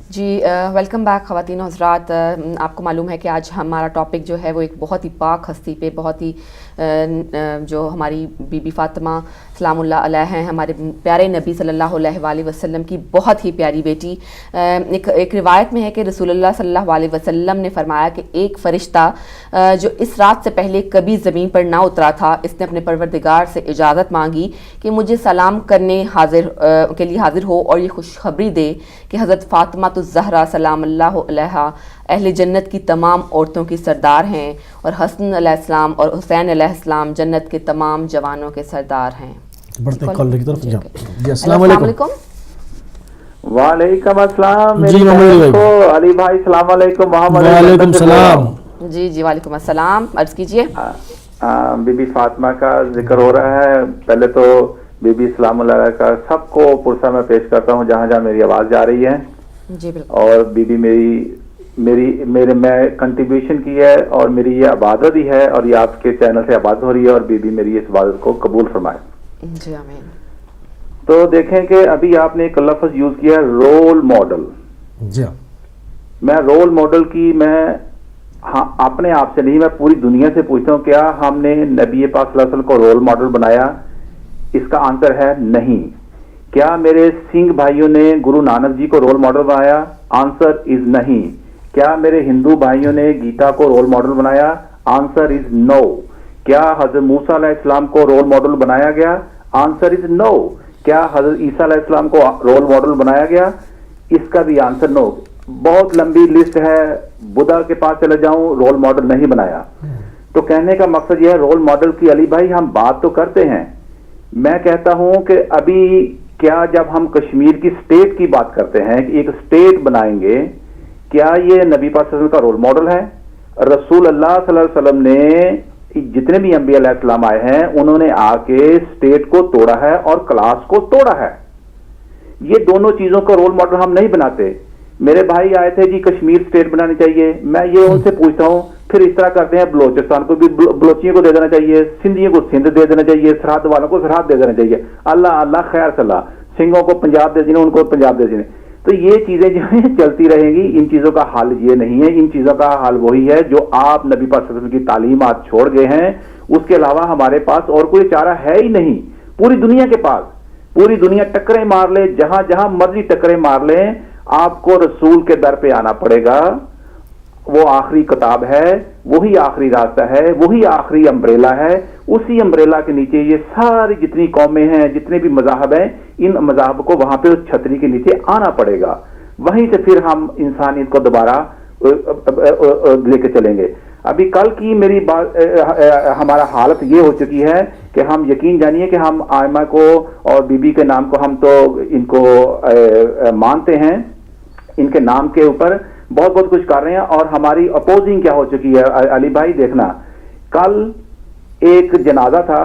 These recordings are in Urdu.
جی ویلکم بیک خواتین و حضرات. آپ کو معلوم ہے کہ آج ہمارا ٹاپک جو ہے وہ ایک بہت ہی پاک ہستی پہ، بہت ہی جو ہماری بی بی فاطمہ سلام اللہ علیہ ہیں، ہمارے پیارے نبی صلی اللہ علیہ وآلہ وسلم کی بہت ہی پیاری بیٹی. ایک روایت میں ہے کہ رسول اللہ صلی اللہ علیہ وسلم نے فرمایا کہ ایک فرشتہ جو اس رات سے پہلے کبھی زمین پر نہ اترا تھا، اس نے اپنے پروردگار سے اجازت مانگی کہ مجھے سلام کرنے کے لیے حاضر ہو اور یہ خوشخبری دے کہ حضرت فاطمہ الزہرا سلام اللہ علیہا اہل جنت کی تمام عورتوں کی سردار ہیں، اور حسن علیہ السلام اور حسین علیہ السلام جنت کے تمام جوانوں کے سردار ہیں. بڑھتے ہیں کالر کی طرف. جی السلام علیکم. وعلیکم السلام. جی علی بھائی السلام علیکم. محمد وعلیکم السلام. جی وعلیکم السلام. عرض کیجیے. بی بی فاطمہ کا ذکر ہو رہا ہے. پہلے تو بی بی سلام اللہ علیہ کا سب کو پرسہ میں پیش کرتا ہوں جہاں جہاں میری آواز جا رہی ہے. جی بالکل. اور بی بی میرے میں کنٹریبیوشن کی ہے اور میری یہ عبادت ہی ہے، اور یہ آپ کے چینل سے عبادت ہو رہی ہے، اور بی بی میری اس عبادت کو قبول فرمائے. جی آمین. تو دیکھیں کہ ابھی آپ نے ایک لفظ یوز کیا رول ماڈل. جی میں رول ماڈل کی اپنے آپ سے نہیں، میں پوری دنیا سے پوچھتا ہوں کیا ہم نے نبی پاک صلی اللہ علیہ وسلم کو رول ماڈل بنایا؟ اس کا آنسر ہے نہیں. کیا میرے سنگھ بھائیوں نے گرو نانک جی کو رول ماڈل بنایا؟ آنسر از نہیں. کیا میرے ہندو بھائیوں نے گیتا کو رول ماڈل بنایا؟ آنسر از نو. کیا حضرت موسیٰ علیہ السلام کو رول ماڈل بنایا گیا؟ آنسر از نو. کیا حضرت عیسیٰ علیہ السلام کو رول ماڈل بنایا گیا؟ اس کا بھی آنسر نو. بہت لمبی لسٹ ہے، بدھا کے پاس چلے جاؤں، رول ماڈل نہیں بنایا. تو کہنے کا مقصد یہ ہے رول ماڈل کی علی بھائی ہم بات تو کرتے ہیں. میں کہتا ہوں کہ ابھی کیا جب ہم کشمیر کی سٹیٹ کی بات کرتے ہیں کہ ایک سٹیٹ بنائیں گے، کیا یہ نبی پاک صلی اللہ علیہ وسلم کا رول ماڈل ہے؟ رسول اللہ صلی اللہ علیہ وسلم نے جتنے بھی انبیاء علیہ السلام آئے ہیں انہوں نے آ کے سٹیٹ کو توڑا ہے اور کلاس کو توڑا ہے. یہ دونوں چیزوں کا رول ماڈل ہم نہیں بناتے. میرے بھائی آئے تھے جی کشمیر سٹیٹ بنانی چاہیے، میں یہ ان سے پوچھتا ہوں پھر اس طرح کرتے ہیں بلوچستان کو بھی بلوچیوں کو دے دینا چاہیے، سندھیوں کو سندھ دے دینا چاہیے، سرحد والوں کو سرحد دے دینا چاہیے. اللہ خیر صلاح. سنگھوں کو پنجاب دے دینا، ان کو پنجاب دے دینا. تو یہ چیزیں جو ہیں چلتی رہیں گی. ان چیزوں کا حل یہ نہیں ہے. ان چیزوں کا حل وہی ہے جو آپ نبی پاک صلی اللہ علیہ وسلم کی تعلیمات چھوڑ گئے ہیں. اس کے علاوہ ہمارے پاس اور کوئی چارہ ہے ہی نہیں. پوری دنیا کے پاس، پوری دنیا ٹکریں مار لے، جہاں جہاں مرضی ٹکریں مار لیں، آپ کو رسول کے در پہ آنا پڑے گا. وہ آخری کتاب ہے، وہی آخری راستہ ہے، وہی آخری امبریلا ہے. اسی امبریلا کے نیچے یہ ساری جتنی قومیں ہیں، جتنے بھی مذاہب ہیں، ان مذاہب کو وہاں پہ اس چھتری کے نیچے آنا پڑے گا. وہیں سے پھر ہم انسانیت کو دوبارہ لے کے چلیں گے. ابھی کل کی میری بات، ہمارا حالت یہ ہو چکی ہے کہ ہم یقین جانیے کہ ہم آئمہ کو اور بی بی کے نام کو ہم تو ان کو مانتے ہیں، ان کے نام کے اوپر بہت بہت کچھ کر رہے ہیں. اور ہماری اپوزنگ کیا ہو چکی ہے علی بھائی دیکھنا. کل ایک جنازہ تھا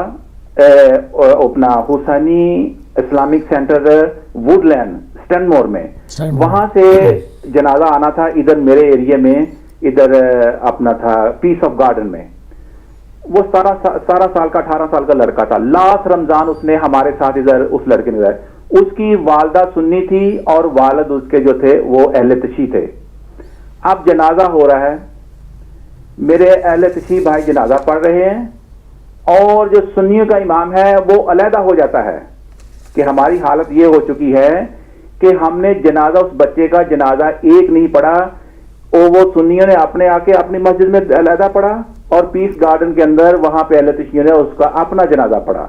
اپنا حسینی اسلامک سینٹر ووڈ لینڈ اسٹینمور میں. وہاں سے جنازہ آنا تھا ادھر میرے ایریے میں، ادھر اپنا تھا پیس آف گارڈن میں. وہ 17 سال کا 18 سال کا لڑکا تھا. لاسٹ رمضان اس نے ہمارے ساتھ ادھر اس لڑکے نے ادھر. اس کی والدہ سنی تھی اور والد اس کے جو تھے وہ اہل تشیع تھے. اب جنازہ ہو رہا ہے، میرے اہل تشیع بھائی جنازہ پڑھ رہے ہیں، اور جو سنیوں کا امام ہے وہ علیحدہ ہو جاتا ہے. کہ ہماری حالت یہ ہو چکی ہے کہ ہم نے جنازہ، اس بچے کا جنازہ ایک نہیں پڑھا، اور وہ سنیوں نے اپنے آ کے اپنی مسجد میں علیحدہ پڑھا، اور پیس گارڈن کے اندر وہاں پہ اہل تشیع نے اس کا اپنا جنازہ پڑھا.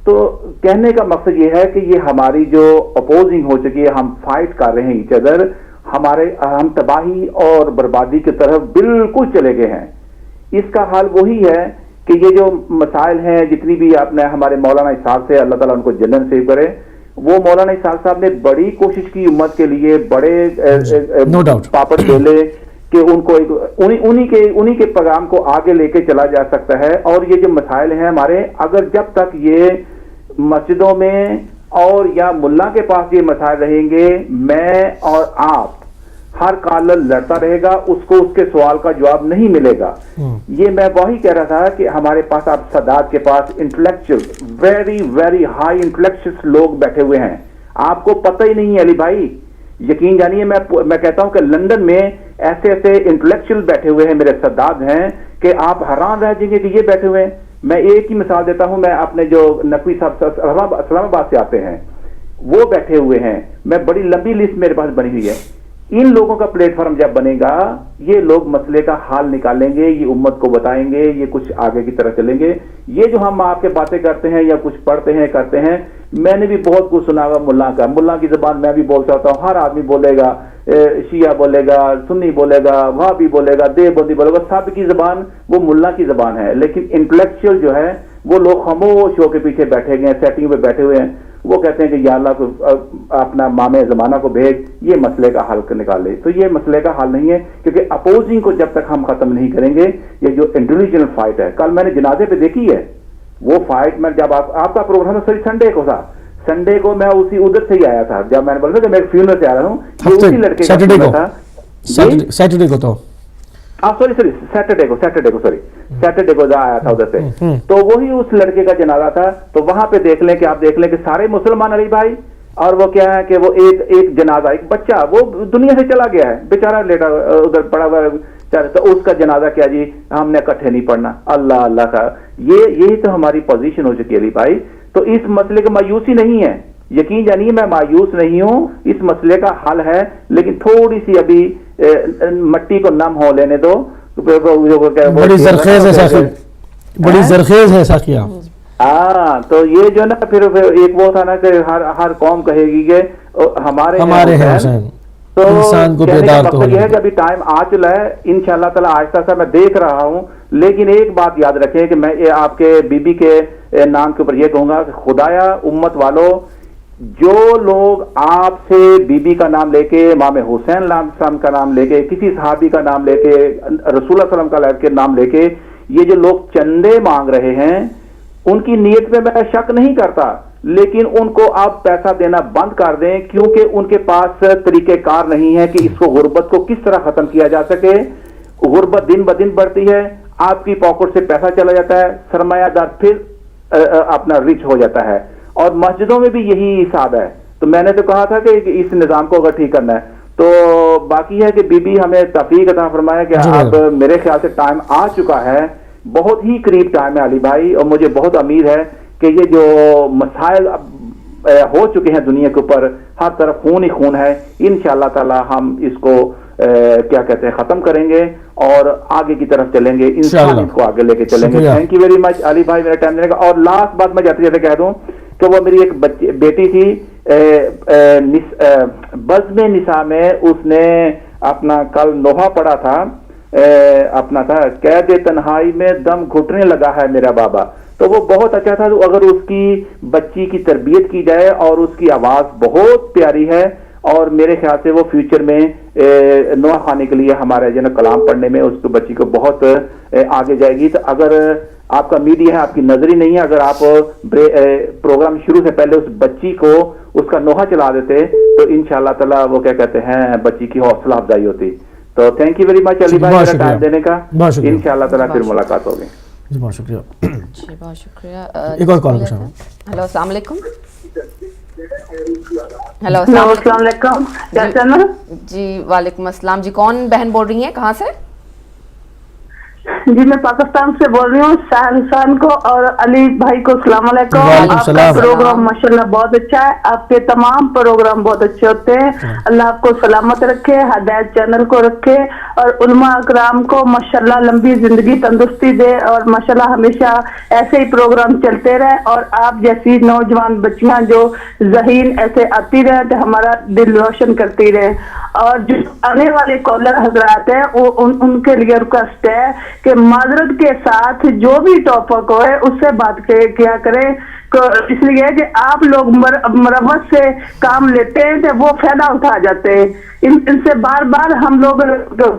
تو کہنے کا مقصد یہ ہے کہ یہ ہماری جو اپوزنگ ہو چکی ہے، ہم فائٹ کر رہے ہیں ایچ ادر، ہم تباہی اور بربادی کی طرف بالکل چلے گئے ہیں. اس کا حل وہی ہے کہ یہ جو مسائل ہیں جتنی بھی آپ نے ہمارے مولانا اسحاق سے، اللہ تعالیٰ ان کو جنت نصیب کرے، وہ مولانا اسحاق صاحب نے بڑی کوشش کی امت کے لیے، بڑے پاپڑ بیلے کہ ان کو انہی کے پیغام کو آگے لے کے چلا جا سکتا ہے. اور یہ جو مسائل ہیں ہمارے، اگر جب تک یہ مسجدوں میں اور یا ملا کے پاس یہ مسائل رہیں گے، میں اور آپ، ہر کالر لڑتا رہے گا، اس کو اس کے سوال کا جواب نہیں ملے گا. یہ میں وہی کہہ رہا تھا کہ ہمارے پاس اب سادات کے پاس intellectual, very very high intellectual لوگ بیٹھے ہوئے ہیں. آپ کو پتہ ہی نہیں ہے علی بھائی یقین جانیے میں کہتا ہوں کہ لندن میں ایسے ایسے انٹلیکچوئل بیٹھے ہوئے ہیں میرے سرداد ہیں کہ آپ حیران رہ جائیں گے کہ یہ بیٹھے ہوئے ہیں. میں ایک ہی مثال دیتا ہوں, میں اپنے جو نقوی صاحب اسلام آباد سے آتے ہیں وہ بیٹھے ہوئے ہیں, میں بڑی لمبی لسٹ میرے پاس بنی ہوئی ہے. ان لوگوں کا پلیٹ فارم جب بنے گا یہ لوگ مسئلے کا حل نکالیں گے, یہ امت کو بتائیں گے, یہ کچھ آگے کی طرف چلیں گے. یہ جو ہم آپ کے باتیں کرتے ہیں یا کچھ پڑھتے ہیں کرتے ہیں, میں نے بھی بہت کچھ سنا ہوا ملا کا, ملا کی زبان میں بھی بول سکتا ہوں, ہر آدمی بولے گا, شیعہ بولے گا, سنی بولے گا, وہابی بولے گا, دیوبندی بولے گا, سب کی زبان وہ ملا کی زبان ہے. لیکن انٹلیکچوئل جو ہے وہ لوگ خاموش ہو کے پیچھے بیٹھے گئے, سیٹنگ پہ بیٹھے ہوئے ہیں, وہ کہتے ہیں کہ یا اللہ کو اپنا امام زمانہ کو بھیج, یہ مسئلے کا حل نکالے. تو یہ مسئلے کا حل نہیں ہے, کیونکہ اپوزنگ کو جب تک ہم ختم نہیں کریں گے, یہ جو انٹیلیجنل فائٹ ہے, کل میں نے جنازے پہ دیکھی ہے وہ فائٹ. میں جب آپ کا پروگرام سوری سنڈے کو تھا, سنڈے کو میں اسی ادھر سے ہی آیا تھا, جب میں نے بولا کہ میں فیونرل سے آ رہا ہوں, یہ اسی لڑکے کا فیونرل تھا. سیٹرڈے کو تو سیٹرڈے کو آیا تھا ادھر سے, تو وہی اس لڑکے کا جنازہ تھا. تو وہاں پہ دیکھ لیں کہ آپ دیکھ لیں کہ سارے مسلمان علی بھائی, اور وہ کیا ہے کہ وہ ایک جنازہ, ایک بچہ وہ دنیا سے چلا گیا ہے بیچارہ, لیٹا ادھر پڑا ہوا ہے, تو اس کا جنازہ کیا جی ہم نے اکٹھے نہیں پڑھنا. اللہ اللہ کا, یہی تو ہماری پوزیشن ہو چکی ہے علی بھائی. تو اس مسئلے کی مایوسی نہیں ہے, یقین جانیے میں مایوس نہیں ہوں, اس مسئلے کا حل ہے, لیکن تھوڑی سی ابھی مٹی کو نم ہو لینے دو. بڑی زرخیز ہے ساقیہ. ہاں, تو یہ جو نا پھر ایک وہ تھا نا کہ ہر قوم کہے گی کہ ہمارے ہیں حسین, تو انسان کو بیدار تو یہ ہے کہ ابھی ٹائم آ چلا ہے انشاءاللہ تعالی. آہستہ آہستہ میں دیکھ رہا ہوں, لیکن ایک بات یاد رکھیں کہ میں آپ کے بی بی کے نام کے اوپر یہ کہوں گا کہ خدایا امت والو, جو لوگ آپ سے بی بی کا نام لے کے, امام حسین السلام کا نام لے کے, کسی صحابی کا نام لے کے, رسول اللہ صلی اللہ علیہ وسلم کے نام لے کے, یہ جو لوگ چندے مانگ رہے ہیں, ان کی نیت میں میں شک نہیں کرتا, لیکن ان کو آپ پیسہ دینا بند کر دیں, کیونکہ ان کے پاس طریقہ کار نہیں ہے کہ اس کو غربت کو کس طرح ختم کیا جا سکے. غربت دن بدن بڑھتی ہے, آپ کی پاکٹ سے پیسہ چلا جاتا ہے, سرمایہ دار پھر اپنا رچ ہو جاتا ہے, اور مسجدوں میں بھی یہی حساب ہے. تو میں نے تو کہا تھا کہ اس نظام کو اگر ٹھیک کرنا ہے, تو باقی ہے کہ بی بی ہمیں توفیق عطا فرمائے کہ اب میرے خیال سے ٹائم آ چکا ہے, بہت ہی قریب ٹائم ہے علی بھائی, اور مجھے بہت امید ہے کہ یہ جو مسائل ہو چکے ہیں دنیا کے اوپر, ہر طرف خون ہی خون ہے, انشاءاللہ تعالی ہم اس کو کیا کہتے ہیں ختم کریں گے اور آگے کی طرف چلیں گے, انسانیت کو آگے لے کے چلیں گے. تھینک یو ویری مچ علی بھائی میرا ٹائم دینے کا. اور لاسٹ بات میں جاتے جاتے کہہ دوں کہ وہ میری ایک بیٹی تھی بزم نساء میں, اس نے اپنا کل نوحہ پڑھا تھا, اپنا تھا قید تنہائی میں دم گھٹنے لگا ہے میرا بابا. تو وہ بہت اچھا تھا. اگر اس کی بچی کی تربیت کی جائے, اور اس کی آواز بہت پیاری ہے, اور میرے خیال سے وہ فیوچر میں نوحہ خانے کے لیے ہمارے جو نا کلام پڑھنے میں اس کو بچی کو بہت آگے جائے گی. تو اگر آپ کا میڈیا ہے, آپ کی نظر ہی نہیں ہے, اگر آپ پروگرام شروع سے پہلے اس بچی کو اس کا نوحہ چلا دیتے, تو انشاءاللہ تعالی وہ کیا کہتے ہیں بچی کی حوصلہ افزائی ہوتی. تو تھینک یو ویری مچ علی بھائی میرا ٹائم دینے کا, انشاءاللہ تعالی پھر ملاقات ہوگی. جی بہت شکریہ. جی بہت شکریہ. ایک اور کال شامل. ہیلو السلام علیکم. ہیلو السلام علیکم. جی وعلیکم السلام. جی کون بہن بول رہی ہیں, کہاں سے؟ جی میں پاکستان سے بول رہی ہوں. شاہرخان کو اور علی بھائی کو السلام علیکم. آپ کا پروگرام ماشاءاللہ بہت اچھا ہے, آپ کے تمام پروگرام بہت اچھے ہوتے ہیں. اللہ آپ کو سلامت رکھے, ہدایت چینل کو رکھے, اور علماء اکرام کو ماشاءاللہ لمبی زندگی تندرستی دے, اور ماشاءاللہ ہمیشہ ایسے ہی پروگرام چلتے رہے, اور آپ جیسی نوجوان بچیاں جو ذہین ایسے آتی رہے تو ہمارا دل روشن کرتی رہے. اور جو آنے والے کالر حضرات ہیں وہ ان کے لیے ریکویسٹ ہے کہ معذرت کے ساتھ جو بھی ٹاپک ہوئے اس سے بات کیا کریں, اس لیے کہ آپ لوگ مرمت سے کام لیتے ہیں تو وہ فائدہ اٹھا جاتے ہیں. ان سے بار بار ہم لوگ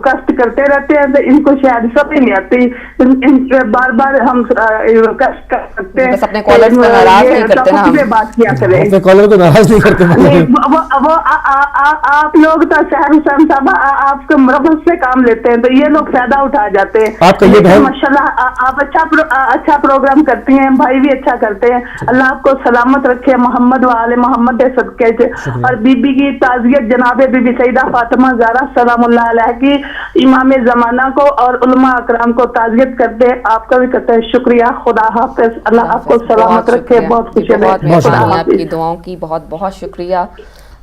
کشٹ کرتے رہتے ہیں تو ان کو شاید سمجھ نہیں آتی. ان سے بار بار ہم کشٹ کر سکتے ہیں, بس اپنے کالرز کو ناراض نہیں کرتے نا, ہم بات کیا کریں, اپنے کالر کو ناراض نہیں کرتے. وہ آپ لوگ تو شہر حسین صاحب آپ کے مرمت سے کام لیتے ہیں تو یہ لوگ فائدہ اٹھا جاتے ہیں. آپ کا یہ ماشاءاللہ آپ اچھا پروگرام کرتی ہیں, بھائی بھی اچھا کرتے ہیں, اللہ آپ کو سلامت رکھے محمد و آل محمد صدقے سے. اور بی بی کی تعزیت جناب بی بی سیدہ فاطمہ زہرا سلام اللہ علیہ کی امام زمانہ کو اور علماء اکرام کو تعزیت کرتے, آپ کا بھی کرتے ہیں شکریہ. خدا حافظ, اللہ آپ کو سلامت رکھے. بہت خوشی بہت مہربانی آپ کی دعاؤں کی, بہت بہت شکریہ.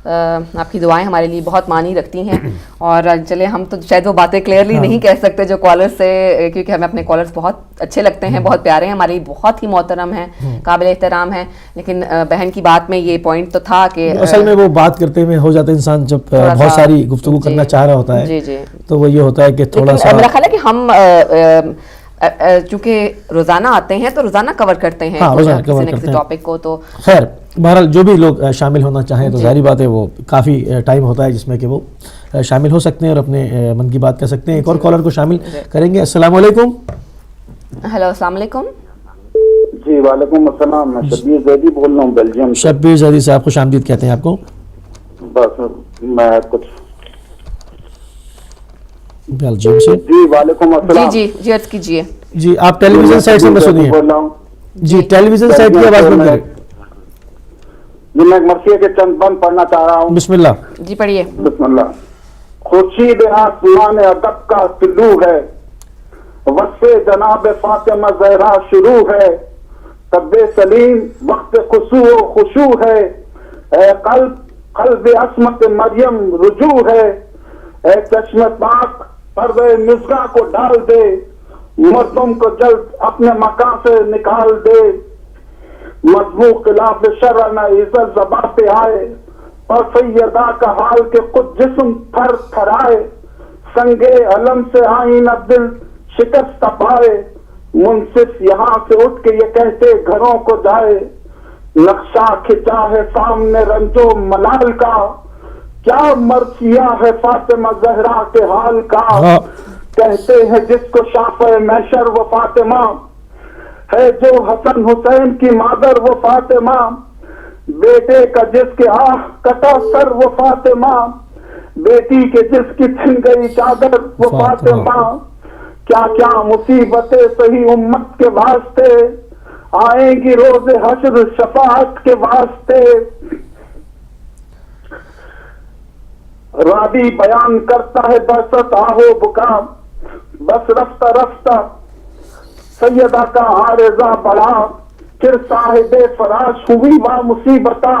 آپ کی دعائیں ہمارے لیے بہت معنی رکھتی ہیں. اور چلے ہم تو شاید وہ باتیں کلیئرلی نہیں کہہ سکتے جو کالر سے, کیونکہ ہمیں اپنے کالرز بہت اچھے لگتے ہیں, بہت پیارے ہیں, ہمارے لیے بہت ہی محترم ہیں, قابل احترام ہیں. لیکن بہن کی بات میں یہ پوائنٹ تو تھا کہ اصل میں وہ بات کرتے ہوئے ہو جاتا ہے انسان جب بہت ساری گفتگو کرنا چاہ رہا ہوتا ہے, تو وہ یہ ہوتا ہے کہ تھوڑا سا میرا خیال ہے کہ ہم چونکہ روزانہ آتے ہیں تو روزانہ کور کرتے ہیں کسی نہ کسی ٹاپک کو. تو خیر بہرحال جو بھی لوگ شامل ہونا چاہیں تو ظاہری بات ہے وہ کافی ٹائم ہوتا ہے جس میں کہ وہ شامل ہو سکتے ہیں اور اپنے من کی بات کر سکتے ہیں. ایک اور کالر کو شامل کریں گے. السلام علیکم. ہیلو, السلام علیکم. جی وعلیکم السلام, میں شبیر زیدی بول رہا ہوں بیلجیم. شبیر زیدی صاحب خوش آمدید کہتے ہیں آپ کو. بس میں کچھ بیلجیم سے. جی وعلیکم السلام. جی عرض کیجیے. جی آپ ٹیلی ویژن سائٹ سے سنیے. جی ٹیلی ویژن سائٹ کی آواز بند کریں. جی میں مرثیہ کے چند بند پڑھنا چاہ رہا ہوں. بسم اللہ. جی پڑھیے. بسم اللہ. خورشید آسمان ادب کا طلوع ہے, وصف جناب فاطمہ زہرا شروع ہے, طب سلیم وقت خشوع و خشوع ہے, اے قلب عصمت مریم رجوع ہے, اے چشم پاک پردے مصغا کو ڈال دے, مردم کو جلد اپنے مکان سے نکال دے, مضمون خلاف شرع نہ عزت زباں پہ آئے, اور سیدہ کا حال کے خود جسم تھر تھرائے, سنگے علم سے آئینہ دل شکست پائے, منصف یہاں سے اٹھ کے یہ کہتے گھروں کو جائے, نقشہ کھچا ہے سامنے رنجو ملال کا, کیا مرثیہ ہے فاطمہ زہرا کے حال کا, کہتے ہیں جس کو شافع محشر وہ فاطمہ ہے, جو حسن حسین کی مادر وہ فاطمہ, بیٹے کا جس کے آہ کٹا سر وہ فاطمہ, بیٹی کے جس کی چھن گئی چادر وہ فاطمہ, کیا کیا مصیبتیں صحیح امت کے واسطے, آئیں گی روز حشر شفاعت کے واسطے. راوی بیان کرتا ہے برست آہو بکا, بس رفتہ رفتہ سیدہ کا عارضہ بڑھا, پھر صاحب فراش ہوئی وہ مصیبتہ,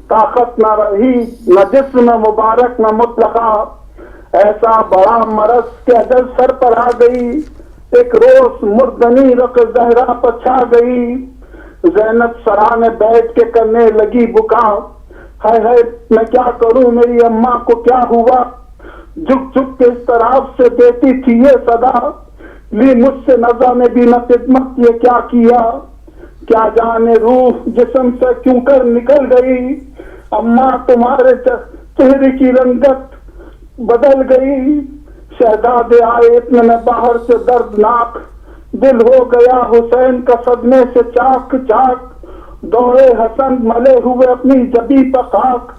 طاقت نہ رہی نہ جسم مبارک نہ مطلقہ, ایسا بڑا مرض کہ اجل سر پر آ گئی, ایک روز مردنی رق زہرا پر چھا گئی, زینب سرانے بیٹھ کے کرنے لگی بکا, ہائے ہائے میں کیا کروں میری اماں کو کیا ہوا, جھک جھک کے اس طرح سے دیتی تھی یہ صدا, لی مجھ سے نظر نے بھی نہ خدمت یہ کیا کیا, کیا جانے روح جسم سے کیوں کر نکل گئی, اماں تمہارے چہرے کی رنگت بدل گئی, شہزادے آئے اتنے میں باہر سے دردناک, دل ہو گیا حسین کا صدمے سے چاک چاک, دوڑے حسن ملے ہوئے اپنی جبی پر خاک,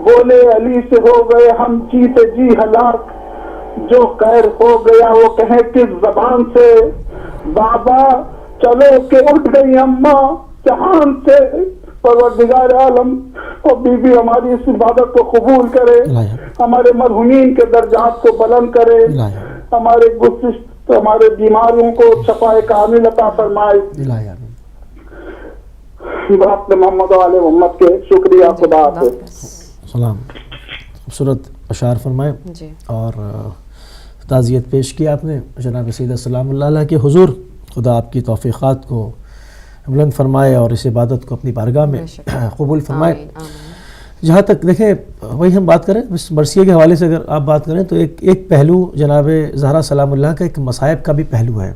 بولے علی سے ہو گئے ہم جیتے جی ہلاک, جو خیر ہو گیا وہ کہے کس زبان سے, بابا چلو کہ اٹھ گئی اماں جہان سے, پروردگار عالم اور بی بی ہماری اس عبادت کو قبول کرے, ہمارے مرحومین کے درجات کو بلند کرے, ہمارے گزشتہ ہمارے بیماروں کو شفاء کامل عطا فرمائے. بات محمد علیہ امت کے شکریہ. خدا حافظ. سلام. خوبصورت اشعار فرمائے اور تعزیت پیش کی آپ نے جناب سیدہ سلام اللہ علیہ کے حضور. خدا آپ کی توفیقات کو بلند فرمائے اور اس عبادت کو اپنی بارگاہ میں قبول فرمائے. جہاں تک دیکھیں وہی ہم بات کریں اس مرثیے کے حوالے سے اگر آپ بات کریں تو ایک پہلو جناب زہرا سلام اللہ کا ایک مصائب کا بھی پہلو ہے,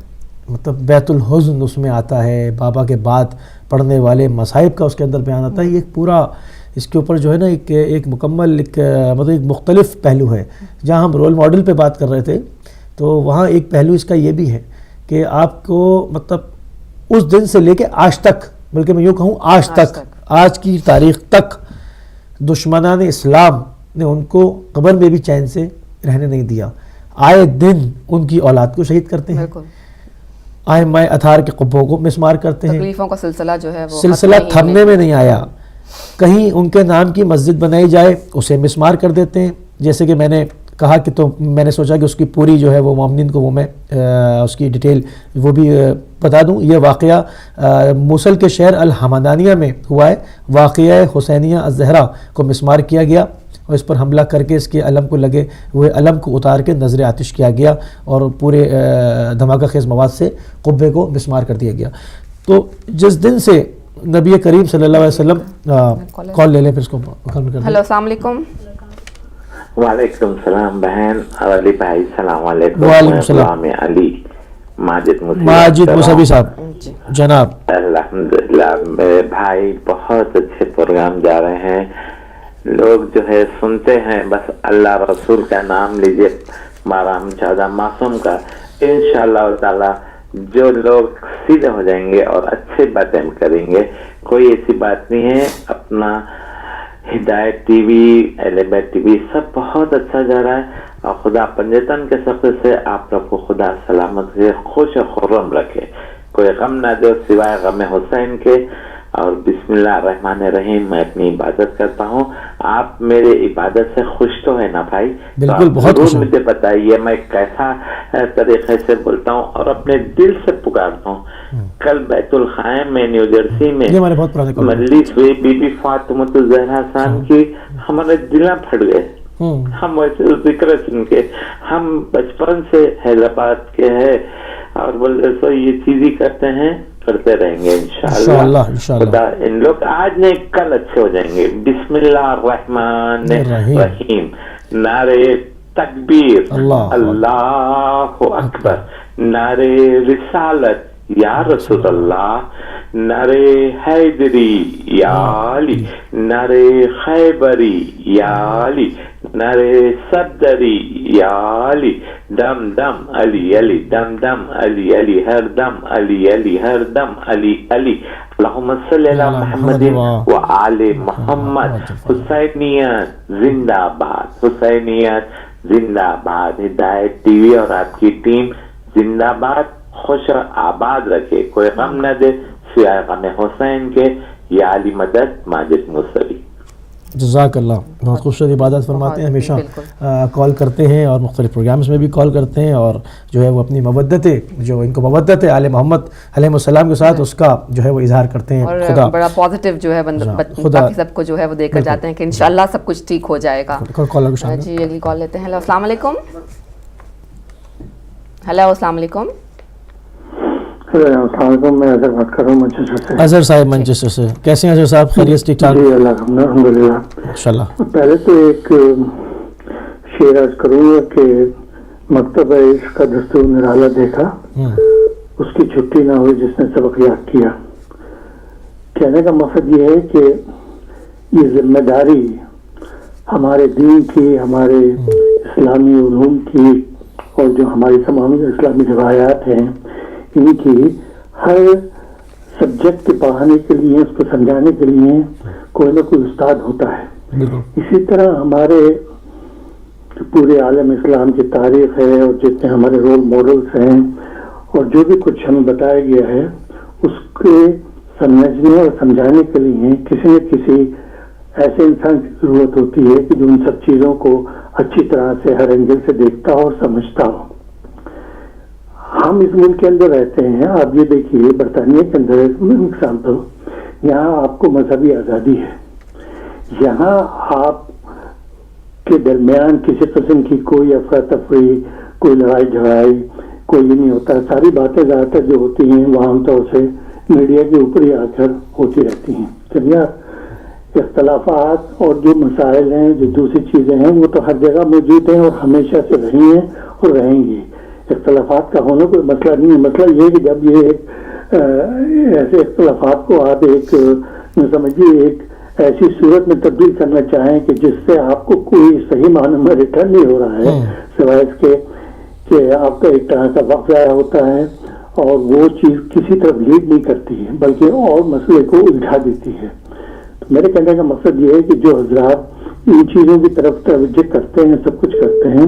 مطلب بیت الحزن اس میں آتا ہے, بابا کے بعد پڑھنے والے مصائب کا اس کے اندر بیان آتا ہے. یہ ایک پورا اس کے اوپر جو ہے نا ایک مکمل مطلب ایک مختلف پہلو ہے. جہاں ہم رول ماڈل پہ بات کر رہے تھے تو وہاں ایک پہلو اس کا یہ بھی ہے کہ آپ کو مطلب اس دن سے لے کے آج تک, بلکہ میں یوں کہوں آج تک, آج کی تاریخ تک دشمنان اسلام نے ان کو قبر میں بھی چین سے رہنے نہیں دیا. آئے دن ان کی اولاد کو شہید کرتے ہیں. آئمہ اطہار کے قبوں کو مسمار کرتے ہیں. تکلیفوں کا سلسلہ جو ہے وہ سلسلہ تھمنے میں نہیں آیا. کہیں ان کے نام کی مسجد بنائی جائے اسے مسمار کر دیتے ہیں. جیسے کہ میں نے کہا کہ تو میں نے سوچا کہ اس کی پوری جو ہے وہ مومنین کو وہ میں اس کی ڈیٹیل وہ بھی بتا دوں. یہ واقعہ موصل کے شہر الحمدانیہ میں ہوا ہے. واقعہ حسینیہ الزہرا کو مسمار کیا گیا اور اس پر حملہ کر کے اس کے علم کو لگے ہوئے علم کو اتار کے نظر آتش کیا گیا اور پورے دھماکہ خیز مواد سے قبے کو مسمار کر دیا گیا. تو جس دن سے نبی کریم صلی اللہ علیہ وسلم کال لے لیں پھر اس کو مکمل کر دیں. ہیلو السلام علیکم. وعلیکم السلام بہن اور علی بھائی السلام علیکم. وعلیکم السلام. علی ماجد مصعبی صاحب جناب. الحمدللہ میرے بھائی بہت اچھے پروگرام جا رہے ہیں. لوگ جو ہے سنتے ہیں بس اللہ رسول کا نام لیجئے مارام چادہ معصوم کا. انشاءاللہ تعالی جو لوگ سیدھے ہو جائیں گے اور اچھے باتیں کریں گے. کوئی ایسی بات نہیں ہے. اپنا ہدایت ٹی وی ایلیبیٹ ٹی وی سب بہت اچھا جا رہا ہے اور خدا پنجتن کے سفر سے آپ لوگ کو خدا سلامت رکھے خوش و خرم رکھے. کوئی غم نہ دے سوائے غم حسین کے. اور بسم اللہ الرحمن الرحیم میں اپنی عبادت کرتا ہوں. آپ میرے عبادت سے خوش تو ہے نا بھائی؟ بالکل بہت خوش. مجھے بتائیے میں کیسا طریقے سے بولتا ہوں اور اپنے دل سے پکارتا ہوں. کل بیت الخائم میں نیو جرسی میں مجلس ہوئی بی بی فاطمہ الزہرا صاحب کی. ہمارے دلاں پھٹ گئے. ہم ویسے ذکر سن کے ہم بچپن سے حیدرآباد کے ہیں اور بولتے سو یہ چیز ہی کرتے ہیں کرتے رہیں گے انشاءاللہ. خدا ان لوگ آج نہیں کل اچھے ہو جائیں گے. بسم اللہ الرحمن الرحیم. نعرے تکبیر اللہ اکبر. نعرے رسالت یا رسول اللہ. نعرے حیدری یا علی. نعرے خیبری یا علی. نعرے صدری یا علی. دم دم علی علی. دم دم علی علی. ہر دم علی علی. ہر دم علی علی. اللہم صلی علی محمد و آل محمد. حسینیت زندہ باد. حسینیت زندہ باد. ہدایت ٹی وی اور آپ کی ٹیم زندہ باد. خوش آباد رکھے. کوئی غم نہ دے سوائے غم حسین کے. یا علی مدد ماجد مصعبی. جزاک اللہ. بہت خوبصورت عبادت فرماتے ہیں. ہمیشہ کال کرتے ہیں اور مختلف پروگرامز میں بھی کال کرتے ہیں اور جو ہے وہ اپنی مودت جو ان کو مودت ہے آل محمد علیہ السلام کے ساتھ اس کا جو ہے وہ اظہار کرتے ہیں. اور بڑا پازیٹیو جو ہے باقی سب کو جو ہے وہ دے کر جاتے ہیں کہ انشاءاللہ سب کچھ ٹھیک ہو جائے گا. جی اگلی کال لیتے ہیں. ہیلو السلام علیکم. ہیلو السلام علیکم. السلام علیکم. میں اظہر بات کر رہا ہوں مانچسٹر سے. اظہر صاحب مانچسٹر سے. کیسے ہیں اظہر صاحب؟ خیریت ٹھیک ٹھاک؟ جی الحمدللہ ماشاءاللہ. پہلے تو ایک شعر عرض کروں گا کہ مکتب عشق کا دستور نرالا دیکھا اس کی چھٹی نہ ہوئی جس نے سبق یاد کیا. کہنے کا مقصد یہ ہے کہ یہ ذمہ داری ہمارے دین کی ہمارے اسلامی علوم کی اور جو ہماری تمام اسلامی روایات ہیں ان کی ہر سبجیکٹ کے پڑھانے کے لیے اس کو سمجھانے کے لیے کوئی نہ کوئی استاد ہوتا ہے. اسی طرح ہمارے پورے عالم اسلام کی تاریخ ہے اور جتنے ہمارے رول ماڈلز ہیں اور جو بھی کچھ ہمیں بتایا گیا ہے اس کے سمجھنے اور سمجھانے کے لیے کسی نہ کسی ایسے انسان کی ضرورت ہوتی ہے کہ جو ان سب چیزوں کو اچھی طرح سے ہر اینگل سے دیکھتا ہو اور سمجھتا ہو. ہم اس ملک کے اندر رہتے ہیں. آپ یہ دیکھیے برطانیہ کے اندر ایگزامپل یہاں آپ کو مذہبی آزادی ہے. یہاں آپ کے درمیان کسی قسم کی کوئی افراتفری کوئی لڑائی جھگڑائی کوئی نہیں ہوتا. ساری باتیں زیادہ تر جو ہوتی ہیں وہ عام طور سے میڈیا کے اوپر ہی آ کر ہوتی رہتی ہیں. چلیے اختلافات اور جو مسائل ہیں جو دوسری چیزیں ہیں وہ تو ہر جگہ موجود ہیں اور ہمیشہ سے رہی ہیں اور رہیں گی. اختلافات کا ہونا کوئی مسئلہ نہیں ہے. مسئلہ یہ کہ جب یہ ایسے اختلافات کو آپ ایک سمجھیے ایک ایسی صورت میں تبدیل کرنا چاہیں کہ جس سے آپ کو کوئی صحیح معنی میں ریٹرن نہیں ہو رہا ہے سوائے اس کے کہ آپ کا ایک طرح کا وقت ضائع ہوتا ہے اور وہ چیز کسی طرف لیڈ نہیں کرتی ہے بلکہ اور مسئلے کو الجھا دیتی ہے. میرے کہنے کا مقصد یہ ہے کہ جو حضرات ان چیزوں کی طرف توجہ کرتے ہیں سب کچھ کرتے ہیں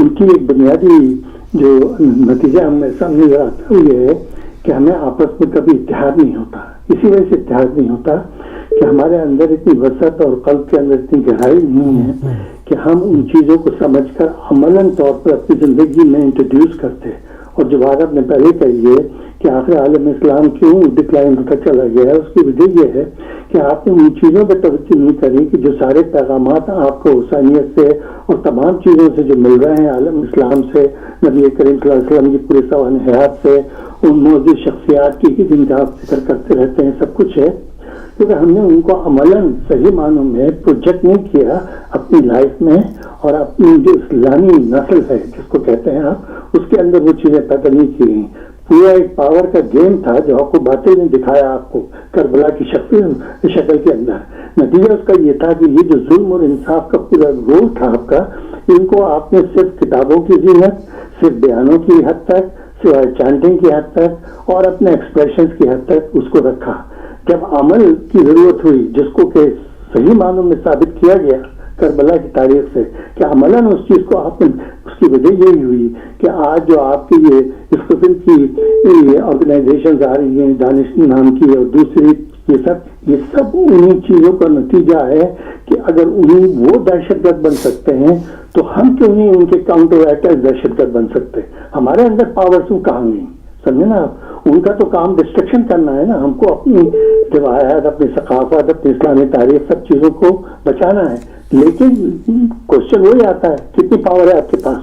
ان کی ایک بنیادی جو نتیجہ ہمیں سامنے نظر آتا ہے وہ یہ ہے کہ ہمیں آپس میں کبھی اتحاد نہیں ہوتا. اسی وجہ سے اتحاد نہیں ہوتا کہ ہمارے اندر اتنی وسعت اور قلب کے اندر اتنی گہرائی نہیں ہے کہ ہم ان چیزوں کو سمجھ کر عملاً طور پر اپنی زندگی میں انٹروڈیوس کرتے. اور جو بات آپ نے پہلے کہی ہے کہ آخر عالم اسلام کیوں ڈکلائن ہوتا چلا گیا ہے، اس کی وجہ یہ ہے کہ آپ نے ان چیزوں پہ توجہ نہیں کری کہ جو سارے پیغامات آپ کو حسینیت سے اور تمام چیزوں سے جو مل رہے ہیں عالم اسلام سے، نبی کریم صلی اللہ علیہ وسلم کی پورے سوانح حیات سے، ان موجود شخصیات کی جن کا آپ ذکر کرتے رہتے ہیں، سب کچھ ہے کیونکہ ہم نے ان کو عملاً صحیح معنوں میں پروجیکٹ نہیں کیا اپنی لائف میں، اور اپنی جو اسلامی نسل ہے جس کو کہتے ہیں آپ، اس کے اندر وہ چیزیں پیدا نہیں کی گئیں. پورا ایک پاور کا گیم تھا جو آپ کو باتیں نے دکھایا آپ کو کربلا کی شکل کے اندر. نتیجہ اس کا یہ تھا کہ یہ جو ظلم اور انصاف کا پورا رول تھا آپ کا، ان کو آپ نے صرف کتابوں کی زینت، صرف بیانوں کی حد تک، سوائے چانٹنگ کی حد تک اور اپنے ایکسپریشنز کی حد تک اس کو رکھا. جب عمل کی ضرورت ہوئی، جس کو کہ صحیح معنوں میں ثابت کیا گیا کربلا کی تاریخ سے کہ عملاً اس چیز کو آپ نے، اس کی وجہ یہی ہوئی کہ آج جو آپ کی یہ اس قسم کی آرگنائزیشنز آ رہی ہیں، دانش نام کی اور دوسری، یہ سب انہی چیزوں کا نتیجہ ہے کہ اگر انہیں وہ دہشت گرد بن سکتے ہیں تو ہم کیوں نہیں ان کے کاؤنٹر ایٹیک دہشت گرد بن سکتے. ہمارے اندر پاور کیوں کہاں نہیں، سمجھے نا آپ. ان کا تو کام ڈسٹرکشن کرنا ہے نا، ہم کو اپنی روایات، اپنی ثقافت، اپنی اسلامی تاریخ، سب چیزوں کو بچانا ہے. لیکن کوشچن وہی آتا ہے کتنی پاور ہے آپ کے پاس.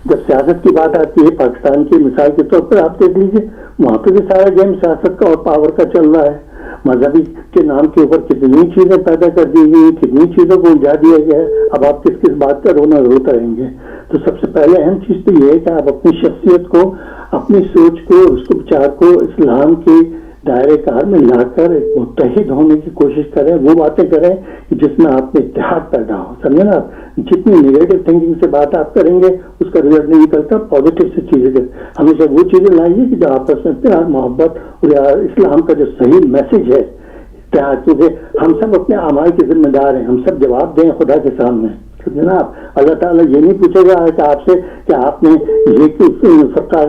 جب سیاست کی بات آتی ہے، پاکستان کی مثال کے طور پر آپ دیکھ لیجیے، وہاں پہ بھی سارا گیم سیاست کا اور پاور کا چل رہا ہے. مذہبی کے نام کے اوپر کتنی چیزیں پیدا کر دی گئی، کتنی چیزوں کو الجھا دیا گیا ہے. اب آپ کس کس بات کا روتے رہیں گے. تو سب سے پہلے اہم چیز تو یہ ہے کہ آپ اپنی شخصیت کو، اپنی سوچ کو، اس کو بچار کو اسلام کے دائرے کار میں لا کر ایک متحد ہونے کی کوشش کریں. وہ باتیں کریں کہ جس میں آپ میں اتحاد پیدا ہو. سمجھے نا آپ، جتنی نیگیٹو تھنکنگ سے بات آپ کریں گے اس کا رزلٹ نہیں نکلتا. پازیٹیو سے چیزیں ہمیشہ وہ چیزیں لائیے کہ جو آپس میں پیار، محبت اور اسلام کا جو صحیح میسج ہے. کیونکہ ہم سب اپنے اعمال کے ذمہ دار ہیں، ہم سب جواب دیں خدا کے سامنے. جناب اللہ تعالیٰ یہ نہیں پوچھے گا کہ آپ سے کہ آپ نے یہ فرقہ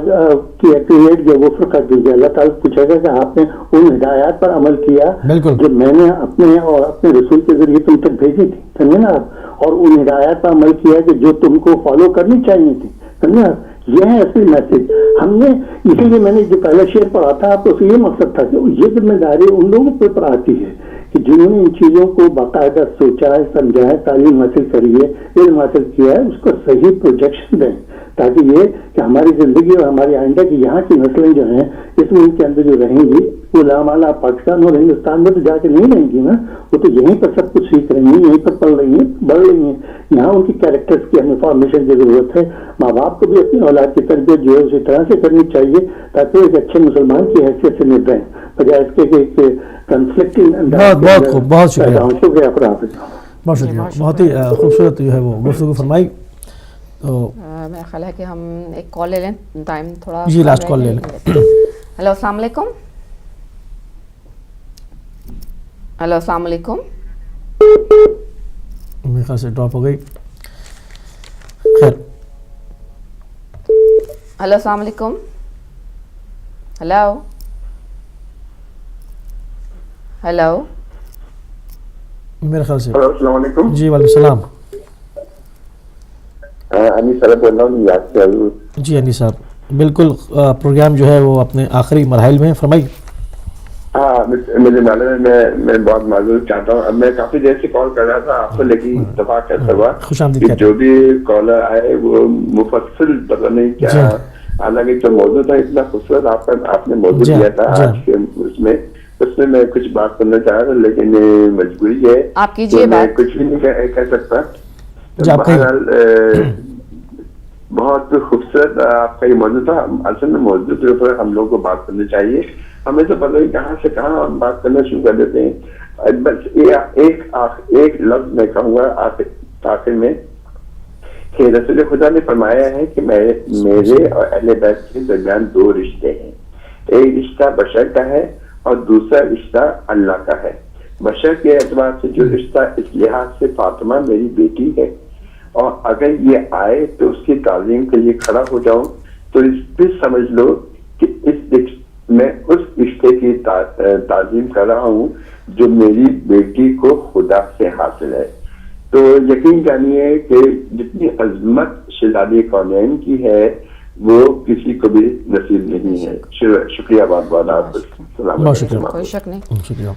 کریٹ کیا، وہ فرقہ کیا. اللہ تعالیٰ پوچھے گا کہ آپ نے ان ہدایات پر عمل کیا جو میں نے اپنے اور اپنے رسول کے ذریعے تم تک بھیجی تھی. سمجھے نا آپ، اور ان ہدایات پر عمل کیا کہ جو تم کو فالو کرنی چاہیے تھی. سمجھے نا، یہ ہے اصلی میسج. ہم نے اسی لیے میں نے جو پہلا شعر پڑھا تھا آپ کو، یہ مقصد تھا کہ یہ ذمہ داری ان لوگوں کے اوپر آتی ہے کہ جنہوں نے ان چیزوں کو باقاعدہ سوچا ہے، سمجھا ہے، تعلیم حاصل کری ہے، علم حاصل کیا ہے، اس کو صحیح پروجیکشن دیں تاکہ یہ کہ ہماری زندگی اور ہماری آئندہ کی یہاں کی نسلیں جو ہیں اس ملک کے اندر جو رہیں گی، وہ لامالا پاکستان اور ہندوستان میں تو جا کے نہیں رہیں گی نا، وہ تو یہیں پر سب کچھ سیکھ رہی ہیں، یہیں پر پڑھ رہی ہیں، بڑھ رہی ہیں. یہاں ان کی کیریکٹرز کی ہمیں فارمیشن کی ضرورت ہے. ماں باپ کو بھی اپنی اولاد کی تربیت جو ہے اسی طرح سے کرنی چاہیے تاکہ وہ ایک اچھے مسلمان کی حیثیت سے نبھیں، بجائے اس کے کہ کنفلکٹنگ. بہت خوب، بہت شکریہ. شکریہ. بہت شکریہ، بہت ہی خوبصورت جو ہے وہ گفتگو فرمائی. تو میرا خیال ہے کہ ہم ایک کال لے لیں، ٹائم تھوڑا جی لاسٹ کال لے لیں. ہلو السلام علیکم. ہلو السلام علیکم. میرے خیال سے ڈراپ ہو گئی. خیر، ہلو السلام علیکم. ہلو ہلو میرے خیال سے السلام علیکم. جی وعلیکم السلام. انیس صاحب بول رہا ہوں یاد سے. جی انیس صاحب، بالکل پروگرام جو ہے وہ اپنے آخری مراحل میں. فرمائیے. ہاں مجھے معلوم ہے، میں بہت معذرت چاہتا ہوں. اب میں کافی دیر سے کال کر رہا تھا آپ کو، لیکن اتفاق ایسا ہوا کہ جو بھی کالر آئے وہ مفصل پتہ نہیں کیا، حالانکہ جو موضوع تھا اتنا خوبصورت آپ نے موضوع دیا تھا آج کے اس میں میں کچھ بات کرنا چاہ رہا تھا، لیکن مجبوری ہے آپ کیجیے میں کچھ بھی نہیں کہہ سکتا. بہرحال بہت خوبصورت آپ کا یہ موضوع تھا. اصل میں موضوع کے اوپر ہم لوگوں کو بات کرنی چاہیے. ہمیں تو پتہ نہیں کہاں سے کہاں ہم بات کرنا شروع کر دیتے ہیں. بس ایک لفظ میں کہوں گا آخر میں کہ رسول خدا نے فرمایا ہے کہ میرے اور اہل بیت کے درمیان دو رشتے ہیں. ایک رشتہ بشر کا ہے اور دوسرا رشتہ اللہ کا ہے. بشر کے اعتبار سے جو رشتہ اس لحاظ سے فاطمہ میری بیٹی ہے، اور اگر یہ آئے تو اس کی تعلیم کے لیے کھڑا ہو جاؤں، تو پھر سمجھ لو کہ میں اس رشتے کی تعظیم کر رہا ہوں جو میری بیٹی کو خدا سے حاصل ہے. تو یقین جانیے کہ جتنی عظمت شہزادی کونین کی ہے وہ کسی کو بھی نصیب نہیں ہے. شکریہ بہت بہت آپ. کوئی شک نہیں،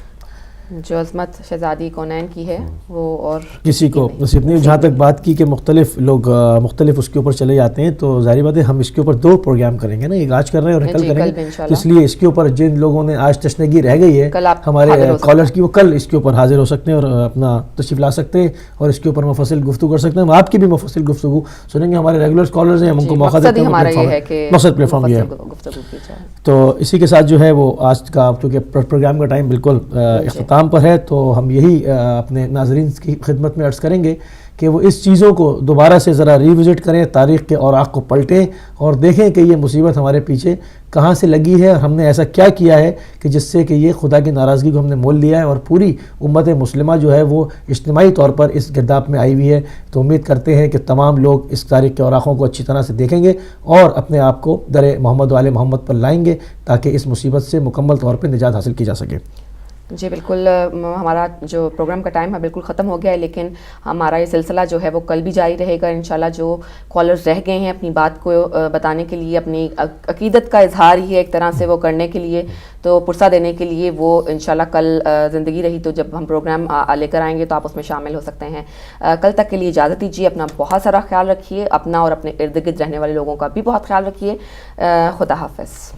جو عظمت شہزادی کونین کی ہے وہ اور کسی کو نصیب نہیں. جہاں تک بات کی کہ مختلف لوگ مختلف اس کے اوپر چلے جاتے ہیں، تو ظاہر بات ہے ہم اس کے اوپر 2 پروگرام کریں گے نا، ایک آج کر رہے ہیں اور کل کریں گے. اس لیے اس کے اوپر جن لوگوں نے آج تشنگی رہ گئی ہے ہمارے کالرز کی، وہ کل اس کے اوپر حاضر ہو سکتے ہیں اور اپنا تشریف لا سکتے ہیں اور اس کے اوپر مفصل گفتگو کر سکتے ہیں. ہم آپ کی بھی مفصل گفتگو سنیں گے. ہمارے ریگولر کالرز ہیں، ہم ان کو موقع دیتے ہیں. مقصد پلیٹ فارم یہ ہے. تو اسی کے ساتھ جو ہے وہ آج کا کیونکہ پروگرام کا ٹائم بالکل اختتام پر ہے، تو ہم یہی اپنے ناظرین کی خدمت میں عرض کریں گے کہ وہ اس چیزوں کو دوبارہ سے ذرا ریوزٹ کریں، تاریخ کے اوراق کو پلٹیں اور دیکھیں کہ یہ مصیبت ہمارے پیچھے کہاں سے لگی ہے اور ہم نے ایسا کیا کیا ہے کہ جس سے کہ یہ خدا کی ناراضگی کو ہم نے مول لیا ہے اور پوری امت مسلمہ جو ہے وہ اجتماعی طور پر اس گرداب میں آئی ہوئی ہے. تو امید کرتے ہیں کہ تمام لوگ اس تاریخ کے اوراقوں کو اچھی طرح سے دیکھیں گے اور اپنے آپ کو در محمد و آل محمد پر لائیں گے تاکہ اس مصیبت سے مکمل طور پہ نجات حاصل کی جا سکے. جی بالکل، ہمارا جو پروگرام کا ٹائم ہے بالکل ختم ہو گیا ہے، لیکن ہمارا یہ سلسلہ جو ہے وہ کل بھی جاری رہے گا انشاءاللہ. جو کالرز رہ گئے ہیں اپنی بات کو بتانے کے لیے، اپنی عقیدت کا اظہار ہی ہے ایک طرح سے وہ کرنے کے لیے، تو پرسہ دینے کے لیے وہ انشاءاللہ کل زندگی رہی تو جب ہم پروگرام لے کر آئیں گے تو آپ اس میں شامل ہو سکتے ہیں. کل تک کے لیے اجازت دیجیے. اپنا بہت سارا خیال رکھیے، اپنا اور اپنے ارد گرد رہنے والے لوگوں کا بھی بہت خیال رکھیے. خدا حافظ.